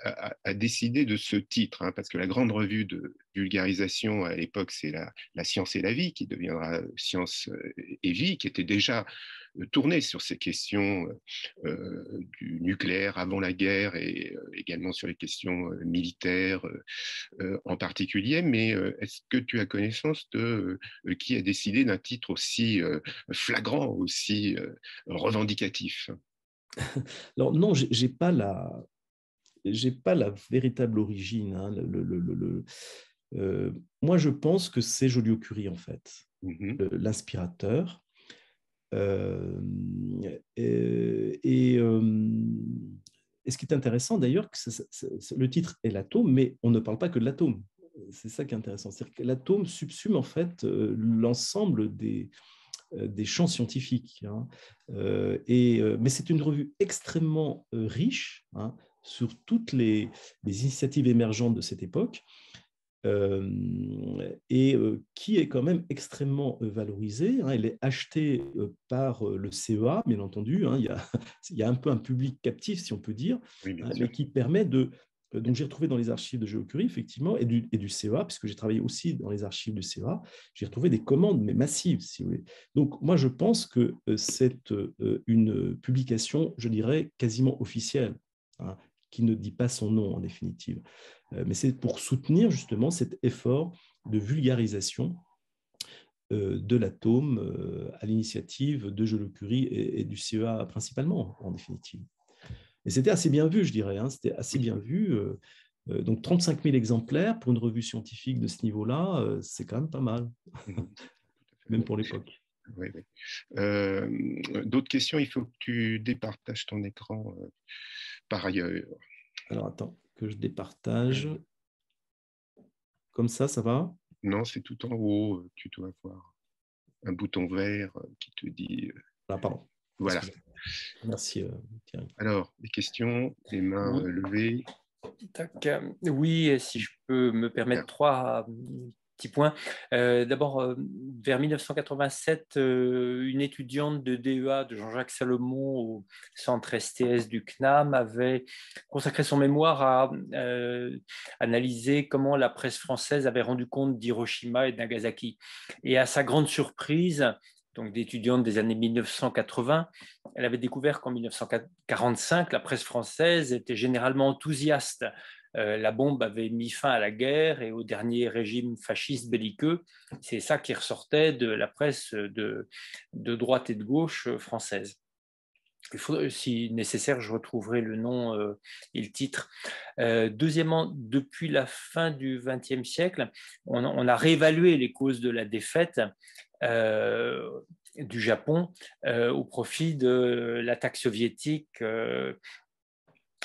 décidé de ce titre, hein, parce que la grande revue de vulgarisation à l'époque, c'est la science et la vie, qui deviendra science et vie, qui était déjà tournée sur ces questions du nucléaire avant la guerre et également sur les questions militaires en particulier. Mais est-ce que tu as connaissance de qui a décidé d'un titre aussi flagrant, aussi revendicatif? Alors non, j'ai pas la véritable origine. Hein, moi, je pense que c'est Joliot-Curie, en fait, l'inspirateur. Et ce qui est intéressant, d'ailleurs, le titre est l'atome, mais on ne parle pas que de l'atome. C'est ça qui est intéressant. C'est-à-dire que l'atome subsume, en fait, l'ensemble des champs scientifiques. Hein. Mais c'est une revue extrêmement riche, hein, sur toutes les initiatives émergentes de cette époque, qui est quand même extrêmement valorisée. Hein. Elle est achetée par le CEA, bien entendu. Hein. Il y a un peu un public captif, si on peut dire, oui, bien hein, sûr. mais qui permet de... Donc, j'ai retrouvé dans les archives de Joliot-Curie, effectivement, et du CEA, puisque j'ai travaillé aussi dans les archives du CEA, j'ai retrouvé des commandes, mais massives, si vous voulez. Donc, moi, je pense que c'est une publication, je dirais, quasiment officielle, hein, qui ne dit pas son nom, en définitive. Mais c'est pour soutenir, justement, cet effort de vulgarisation de l'atome à l'initiative de Joliot-Curie et du CEA principalement, en définitive. Et c'était assez bien vu, je dirais. Hein, c'était assez bien vu. Donc 35 000 exemplaires pour une revue scientifique de ce niveau-là, c'est quand même pas mal, même pour l'époque. Oui, oui. D'autres questions? Il faut que tu départages ton écran par ailleurs. Alors attends, que je départage. Comme ça va? Non, c'est tout en haut. Tu dois avoir un bouton vert qui te dit... Ah, pardon. Voilà. Merci Thierry. Alors, des questions, les mains Oui. levées. Oui, si je peux me permettre trois petits points. D'abord, vers 1987, une étudiante de DEA de Jean-Jacques Salomon au centre STS du CNAM avait consacré son mémoire à analyser comment la presse française avait rendu compte d'Hiroshima et de Nagasaki. Et à sa grande surprise, donc d'étudiante des années 1980, elle avait découvert qu'en 1945, la presse française était généralement enthousiaste. La bombe avait mis fin à la guerre et au dernier régime fasciste belliqueux. C'est ça qui ressortait de la presse de droite et de gauche française. Si nécessaire, je retrouverai le nom et le titre. Deuxièmement, depuis la fin du XXe siècle, on a réévalué les causes de la défaite du Japon au profit de l'attaque soviétique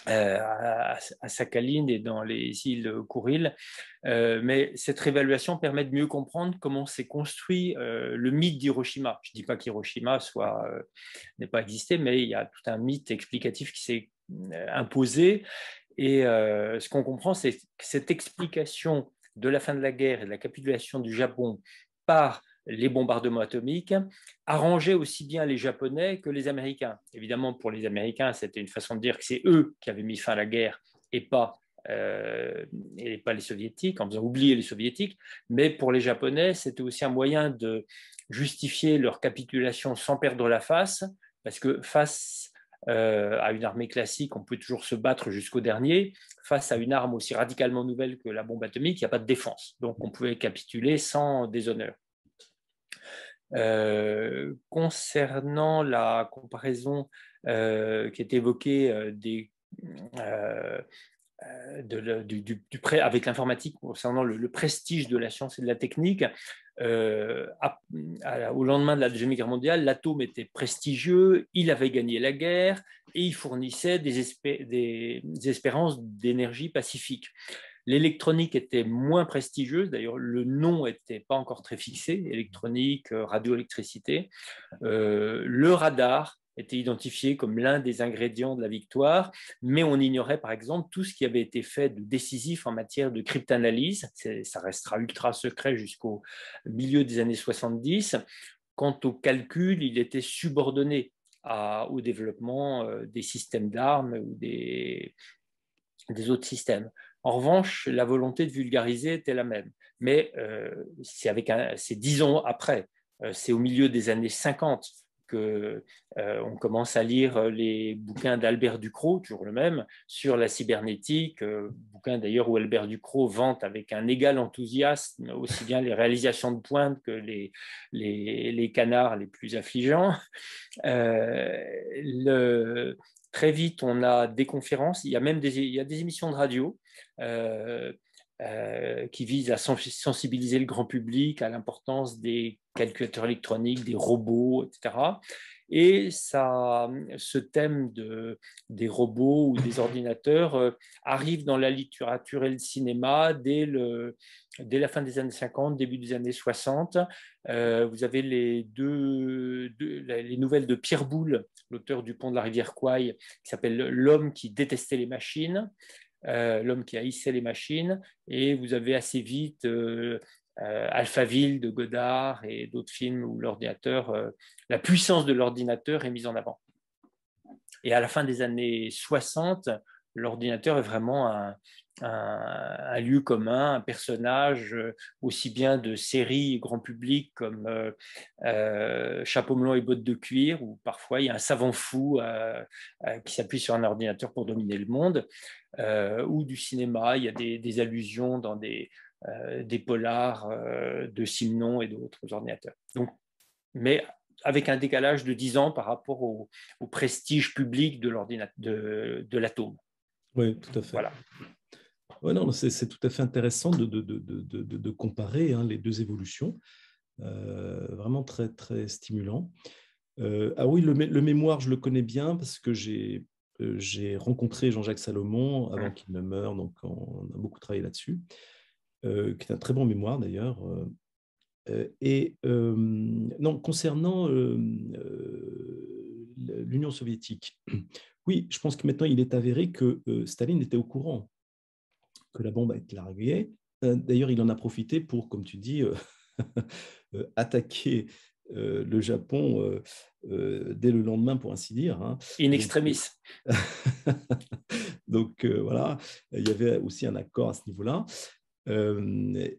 à Sakhaline et dans les îles Kouriles. Mais cette réévaluation permet de mieux comprendre comment s'est construit le mythe d'Hiroshima. Je ne dis pas qu'Hiroshima n'ait pas existé, mais il y a tout un mythe explicatif qui s'est imposé. Et ce qu'on comprend, c'est que cette explication de la fin de la guerre et de la capitulation du Japon par les bombardements atomiques arrangeaient aussi bien les Japonais que les Américains. Évidemment, pour les Américains, c'était une façon de dire que c'est eux qui avaient mis fin à la guerre et pas les Soviétiques, en faisant oublier les Soviétiques. Mais pour les Japonais, c'était aussi un moyen de justifier leur capitulation sans perdre la face, parce que face à une armée classique, on peut toujours se battre jusqu'au dernier. Face à une arme aussi radicalement nouvelle que la bombe atomique, il n'y a pas de défense. Donc, on pouvait capituler sans déshonneur. Concernant la comparaison qui est évoquée avec l'informatique concernant le prestige de la science et de la technique, au lendemain de la Deuxième Guerre mondiale, l'atome était prestigieux, il avait gagné la guerre et il fournissait des espérances d'énergie pacifique. L'électronique était moins prestigieuse, d'ailleurs le nom n'était pas encore très fixé, électronique, radioélectricité. Le radar était identifié comme l'un des ingrédients de la victoire, mais on ignorait par exemple tout ce qui avait été fait de décisif en matière de cryptanalyse. Ça restera ultra secret jusqu'au milieu des années 70. Quant au calcul, il était subordonné au développement des systèmes d'armes ou des autres systèmes. En revanche, la volonté de vulgariser était la même. Mais c'est 10 ans après, c'est au milieu des années 50 qu'on commence à lire les bouquins d'Albert Ducrot, toujours le même, sur la cybernétique, bouquin d'ailleurs où Albert Ducrot vante avec un égal enthousiasme aussi bien les réalisations de pointe que les canards les plus affligeants. Très vite, on a des conférences, il y a des émissions de radio qui visent à sensibiliser le grand public à l'importance des calculateurs électroniques, des robots, etc. Et ce thème des robots ou des ordinateurs arrive dans la littérature et le cinéma dès la fin des années 50, début des années 60. Vous avez les nouvelles de Pierre Boulle, l'auteur du Pont de la rivière Kwai, qui s'appelle L'homme qui détestait les machines, l'homme qui haïssait les machines. Et vous avez assez vite Alphaville de Godard et d'autres films où la puissance de l'ordinateur est mise en avant. Et à la fin des années 60, l'ordinateur est vraiment un lieu commun, un personnage aussi bien de séries grand public comme Chapeau melon et bottes de cuir, où parfois il y a un savant fou qui s'appuie sur un ordinateur pour dominer le monde, ou du cinéma, il y a des allusions dans des polars de Simenon et d'autres ordinateurs. Donc, mais avec un décalage de 10 ans par rapport au prestige public de l'atome. Oui, tout à fait. Voilà. Ouais, non, c'est tout à fait intéressant de comparer les deux évolutions. Vraiment très, très stimulant. Ah oui, le mémoire, je le connais bien parce que j'ai rencontré Jean-Jacques Salomon avant qu'il ne meure, donc on a beaucoup travaillé là-dessus, qui est un très bon mémoire d'ailleurs. Non, concernant l'Union soviétique, oui, je pense que maintenant il est avéré que Staline était au courant que la bombe a été larguée D'ailleurs, il en a profité pour, comme tu dis, attaquer le Japon dès le lendemain, pour ainsi dire. Hein. In extremis. Donc voilà, il y avait aussi un accord à ce niveau-là.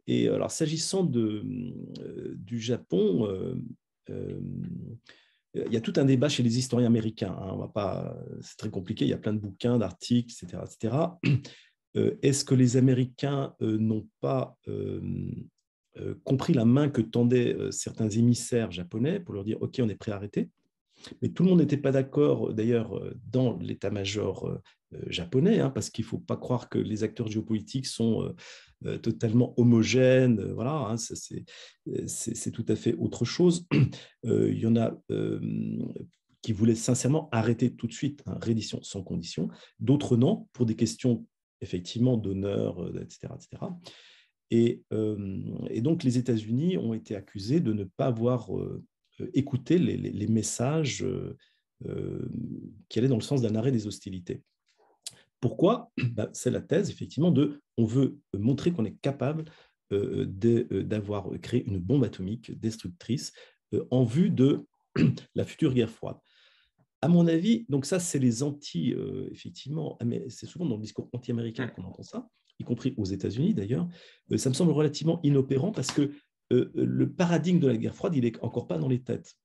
Et alors, s'agissant du Japon, il y a tout un débat chez les historiens américains. Hein, on va pas, c'est très compliqué, il y a plein de bouquins, d'articles, etc. etc. Est-ce que les Américains n'ont pas compris la main que tendaient certains émissaires japonais pour leur dire « Ok, on est prêt à arrêter ». Mais tout le monde n'était pas d'accord, d'ailleurs, dans l'état-major japonais, hein, parce qu'il ne faut pas croire que les acteurs géopolitiques sont totalement homogènes. Voilà, hein, c'est tout à fait autre chose. Il y en a qui voulaient sincèrement arrêter tout de suite, hein, reddition sans condition. D'autres non, pour des questions effectivement d'honneur, etc., etc. Et donc, les États-Unis ont été accusés de ne pas avoir écouté les messages qui allaient dans le sens d'un arrêt des hostilités. Pourquoi ? C'est la thèse, effectivement, on veut montrer qu'on est capable d'avoir créé une bombe atomique destructrice en vue de la future guerre froide. À mon avis, donc ça, c'est les effectivement, c'est souvent dans le discours anti-américain qu'on entend ça, y compris aux États-Unis d'ailleurs. Ça me semble relativement inopérant parce que le paradigme de la guerre froide, il n'est encore pas dans les têtes.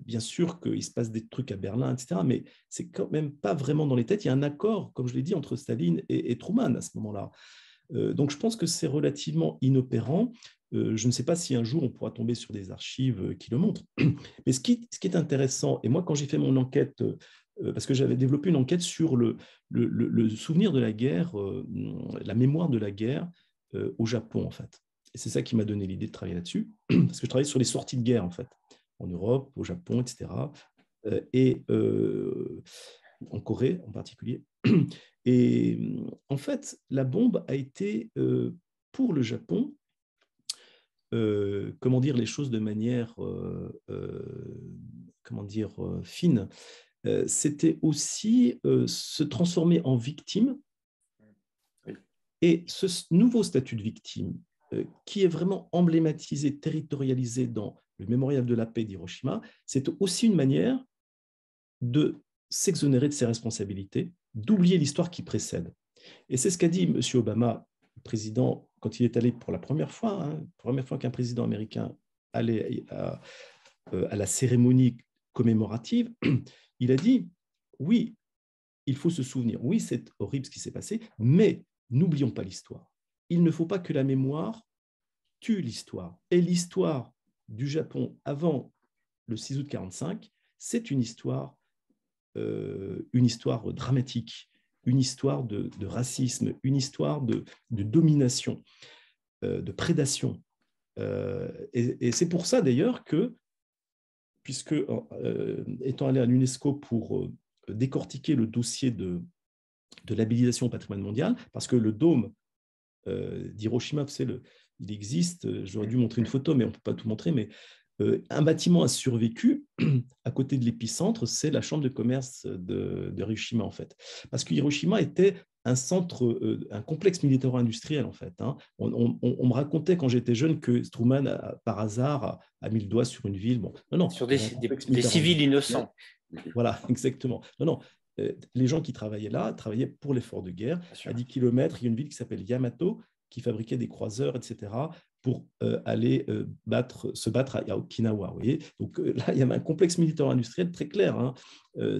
Bien sûr qu'il se passe des trucs à Berlin, etc., mais c'est quand même pas vraiment dans les têtes. Il y a un accord, comme je l'ai dit, entre Staline et Truman à ce moment-là. Donc je pense que c'est relativement inopérant. Je ne sais pas si un jour on pourra tomber sur des archives qui le montrent. Mais ce qui est intéressant, et moi quand j'ai fait mon enquête, parce que j'avais développé une enquête sur le souvenir de la guerre, la mémoire de la guerre au Japon en fait. Et c'est ça qui m'a donné l'idée de travailler là-dessus, parce que je travaillais sur les sorties de guerre en fait, en Europe, au Japon, etc. Et en Corée en particulier. Et en fait, la bombe a été, pour le Japon, comment dire les choses de manière fine, c'était aussi se transformer en victime. Et ce nouveau statut de victime, qui est vraiment emblématisé, territorialisé dans le mémorial de la paix d'Hiroshima, c'est aussi une manière de s'exonérer de ses responsabilités, d'oublier l'histoire qui précède. Et c'est ce qu'a dit M. Obama, le président, quand il est allé pour la première fois qu'un président américain allait à la cérémonie commémorative, il a dit, oui, il faut se souvenir, oui, c'est horrible ce qui s'est passé, mais n'oublions pas l'histoire. Il ne faut pas que la mémoire tue l'histoire. Et l'histoire du Japon avant le 6 août 1945, c'est une histoire dramatique, une histoire de racisme, une histoire de domination, de prédation. Et c'est pour ça d'ailleurs que, puisque étant allé à l'UNESCO pour décortiquer le dossier de labellisation au patrimoine mondial, parce que le dôme d'Hiroshima, il existe, j'aurais dû montrer une photo, mais on ne peut pas tout montrer, mais un bâtiment a survécu à côté de l'épicentre, c'est la chambre de commerce de Hiroshima, en fait. Parce que Hiroshima était un centre, un complexe militaro-industriel, en fait. Hein. On me racontait quand j'étais jeune que Truman, par hasard, a mis le doigt sur une ville. Bon, non, sur des civils innocents. Voilà, exactement. Non, les gens qui travaillaient là travaillaient pour l'effort de guerre. À 10 km, il y a une ville qui s'appelle Yamato, qui fabriquait des croiseurs, etc., pour aller se battre à Okinawa. Vous voyez. Donc là, il y avait un complexe militaire-industriel très clair, hein,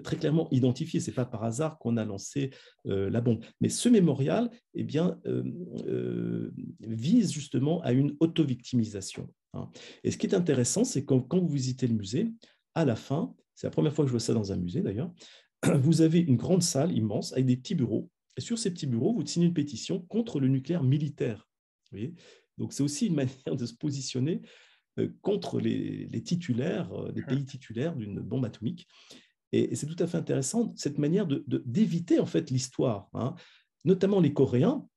très clairement identifié. Ce n'est pas par hasard qu'on a lancé la bombe. Mais ce mémorial vise justement à une auto-victimisation. Hein. Et ce qui est intéressant, c'est que quand vous visitez le musée, à la fin, c'est la première fois que je vois ça dans un musée d'ailleurs, vous avez une grande salle immense avec des petits bureaux. Et sur ces petits bureaux, vous signez une pétition contre le nucléaire militaire. Vous voyez. Donc, c'est aussi une manière de se positionner contre les titulaires, des pays titulaires d'une bombe atomique. Et c'est tout à fait intéressant, cette manière d'éviter en fait l'histoire, hein. Notamment les Coréens.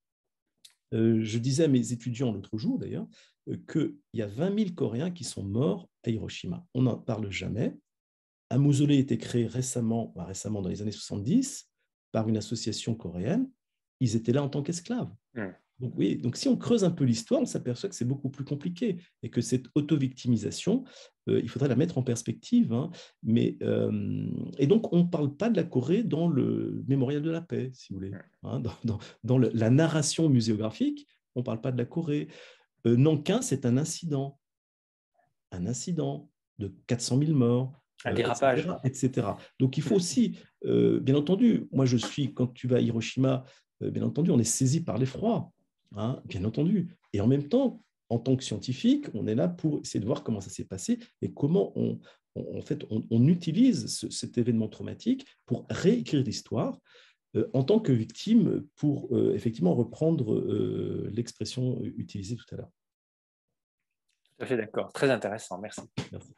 Je disais à mes étudiants l'autre jour, d'ailleurs, qu'il y a 20 000 Coréens qui sont morts à Hiroshima. On n'en parle jamais. Un mausolée a été créé récemment dans les années 70, par une association coréenne. Ils étaient là en tant qu'esclaves. Donc, oui, donc si on creuse un peu l'histoire, on s'aperçoit que c'est beaucoup plus compliqué et que cette auto-victimisation, il faudrait la mettre en perspective. Hein. Et donc, on ne parle pas de la Corée dans le mémorial de la paix, si vous voulez. Hein. Dans la narration muséographique, on ne parle pas de la Corée. Nankin, c'est un incident de 400 000 morts. Un dérapage. Etc. Donc, il faut aussi, bien entendu, moi je suis, quand tu vas à Hiroshima, bien entendu, on est saisi par l'effroi, hein, bien entendu. Et en même temps, en tant que scientifique, on est là pour essayer de voir comment ça s'est passé et comment on utilise cet événement traumatique pour réécrire l'histoire en tant que victime pour effectivement reprendre l'expression utilisée tout à l'heure. Tout à fait d'accord. Très intéressant. Merci. Merci.